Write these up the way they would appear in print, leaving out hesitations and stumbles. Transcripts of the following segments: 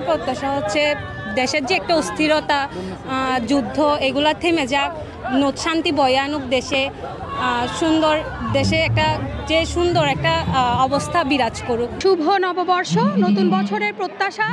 প্রত্যাশা হচ্ছে দেশের যে একটা অস্থিরতা, যুদ্ধ, এগুলা থেমে যাক, শান্তি বয়ে আনুক দেশে, সুন্দর দেশে একটা যে সুন্দর একটা অবস্থা বিরাজ করুক। শুভ নববর্ষ, নতুন বছরের প্রত্যাশা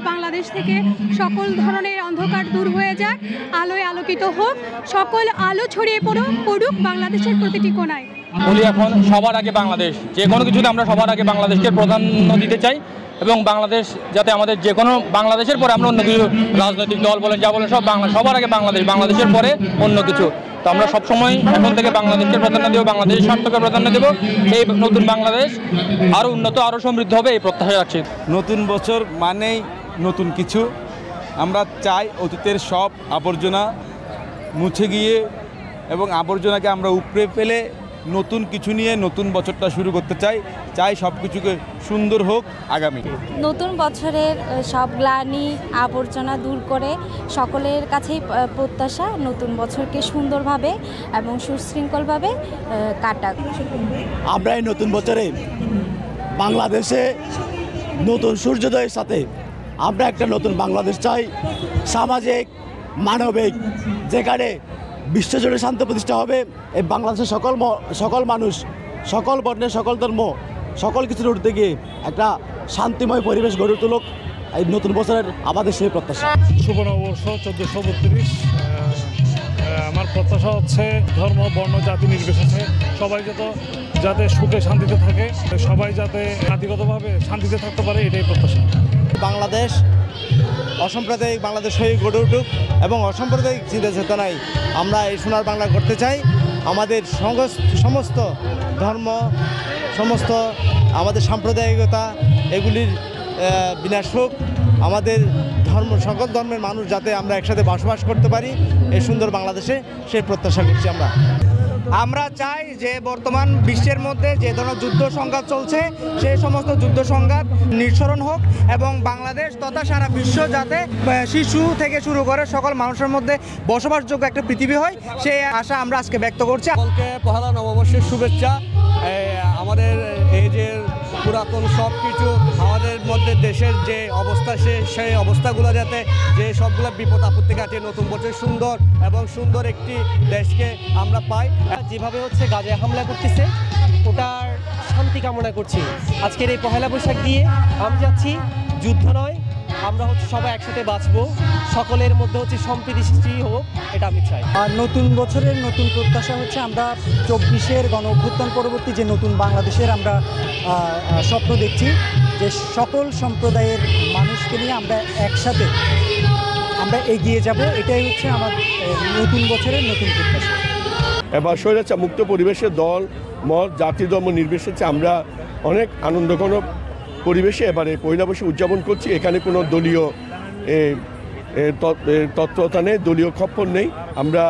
বাংলাদেশ থেকে সকল ধরনের অন্ধকার দূর হয়ে যাক, আলোয় আলোকিত হোক, সকল আলো ছড়িয়ে পড়ুক বাংলাদেশের প্রতিটি কোণায়। বলি এখন সবার আগে বাংলাদেশ, যে কোনো কিছুতে আমরা সবার আগে বাংলাদেশকে প্রাধান্য দিতে চাই এবং বাংলাদেশ যাতে আমাদের যে কোনো বাংলাদেশের পরে আমরা অন্য কিছু রাজনৈতিক দল বলেন যা বলেন সব সবার আগে বাংলাদেশ, বাংলাদেশের পরে অন্য কিছু। তো আমরা সবসময় এখন থেকে বাংলাদেশকে প্রাধান্য দেবো, বাংলাদেশের স্বার্থকে প্রাধান্য দেবো। এই নতুন বাংলাদেশ আরও উন্নত, আরও সমৃদ্ধ হবে এই প্রত্যাশা রাখছি। নতুন বছর মানেই নতুন কিছু। আমরা চাই অতীতের সব আবর্জনা মুছে গিয়ে এবং আবর্জনাকে আমরা উপড়ে ফেলে নতুন কিছু নিয়ে নতুন বছরটা শুরু করতে চাই সব কিছুকে সুন্দর হোক আগামী। নতুন বছরের সব গ্লানি আবর্জনা দূর করে সকলের কাছেই প্রত্যাশা নতুন বছরকে সুন্দরভাবে এবং সুশৃঙ্খলভাবে কাটাক। আমরা এই নতুন বছরে বাংলাদেশে নতুন সূর্যোদয়ের সাথে আমরা একটা নতুন বাংলাদেশ চাই, সামাজিক, মানবিক, যেখানে বিশ্বজুড়ে শান্তি প্রতিষ্ঠা হবে। এই বাংলাদেশের সকল মানুষ, সকল বর্ণের, সকল ধর্ম, সকল কিছুর উঠতে গিয়ে একটা শান্তিময় পরিবেশ গড়ে তুলুক এই নতুন বছরের আমাদের সেই প্রত্যাশা। শুভ নববর্ষ 1432। আমার প্রত্যাশা হচ্ছে ধর্ম, বর্ণ, জাতি নির্বিশেষে সবাই যাতে সুখে শান্তিতে থাকে, সবাই যাতে জাতিগতভাবে শান্তিতে থাকতে পারে, এটাই প্রত্যাশা। বাংলাদেশ অসাম্প্রদায়িক বাংলাদেশ হয়ে গড়ে উঠুক এবং অসাম্প্রদায়িক চিন্তা চেতনায় আমরা এই সোনার বাংলা করতে চাই। আমাদের সমস্ত ধর্ম, সমস্ত আমাদের সাম্প্রদায়িকতা এগুলির বিনাশ হোক। আমাদের সকল ধর্মের মানুষ যাতে আমরা একসাথে বসবাস করতে পারি এই সুন্দর বাংলাদেশে, সেই প্রত্যাশা করছি আমরা চাই যে বর্তমান বিশ্বের মধ্যে যে ধরনের যুদ্ধ সংঘাত চলছে সেই সমস্ত যুদ্ধ সংঘাত নিঃসরণ হোক এবং বাংলাদেশ তথা সারা বিশ্ব যাতে শিশু থেকে শুরু করে সকল মানুষের মধ্যে বসবাসযোগ্য একটা পৃথিবী হয়, সেই আশা আমরা আজকে ব্যক্ত করছি। সকলকে পহেলা নববর্ষের শুভেচ্ছা। আমাদের এই যে পুরাতন সব কিছু আমাদের মধ্যে দেশের যে অবস্থা সেই অবস্থাগুলো যাতে যে সবগুলো বিপদ আপত্তি কাটিয়ে নতুন বছর সুন্দর এবং সুন্দর একটি দেশকে আমরা পাই। যেভাবে হচ্ছে গাজায় হামলা করতেছে ওটার শান্তি কামনা করছি। আজকের এই পহেলা বৈশাখ দিয়ে আমি যাচ্ছি যুদ্ধ নয়, আমরা সবাই একসাথে বাঁচবো, সকলের মধ্যে সম্প্রীতি সৃষ্টি হোক, এটা আমি চাই। আর নতুন বছরের নতুন প্রত্যাশা হচ্ছে আমরা 24-এর গণ অভ্যুত্থান পরবর্তী যে নতুন বাংলাদেশের আমরা স্বপ্ন দেখছি, যে সকল সম্প্রদায়ের মানুষকে নিয়ে আমরা একসাথে আমরা এগিয়ে যাব, এটাই হচ্ছে আমার নতুন বছরের নতুন প্রত্যাশা। এবার স্বৈরাচার মুক্ত পরিবেশে দল মত জাতি ধর্ম নির্বিশেষে আমরা অনেক আনন্দঘন পরিবেশে এবারে পয়লা বৈশাখ উদযাপন করছি। এখানে কোনো দলীয় তত্ত্বতা নেই, দলীয় খপ্পর নেই। আমরা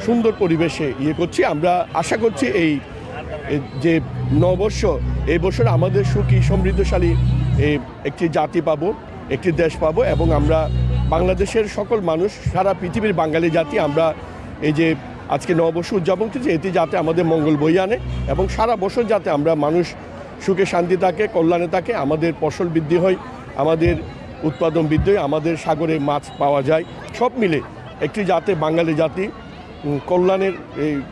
সুন্দর পরিবেশে করছি। আমরা আশা করছি এই যে নববর্ষ, এই বছর আমাদের সুখী সমৃদ্ধশালী একটি জাতি পাবো, একটি দেশ পাবো এবং আমরা বাংলাদেশের সকল মানুষ, সারা পৃথিবীর বাঙালি জাতি আমরা এই যে আজকে নববর্ষ উদযাপন করছি, এটি যাতে আমাদের মঙ্গল বয়ে আনে এবং সারা বছর যাতে আমরা মানুষ সুখে শান্তি থাকে, কল্যাণে থাকে, আমাদের ফসল বৃদ্ধি হয়, আমাদের উৎপাদন বৃদ্ধি হয়, আমাদের সাগরে মাছ পাওয়া যায়, সব মিলে একটি যাতে বাঙালি জাতি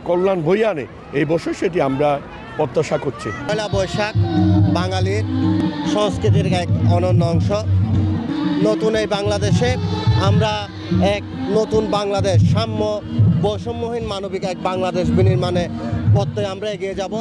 কল্যাণ বয়ে আনে এই বছর, সেটি আমরা প্রত্যাশা করছি। পয়লা বৈশাখ বাঙালির সংস্কৃতির এক অনন্য অংশ। নতুন এই বাংলাদেশে আমরা এক নতুন বাংলাদেশ, সাম্য বৈষম্যহীন মানবিক এক বাংলাদেশ বিনির্মাণে পথে আমরা এগিয়ে যাব।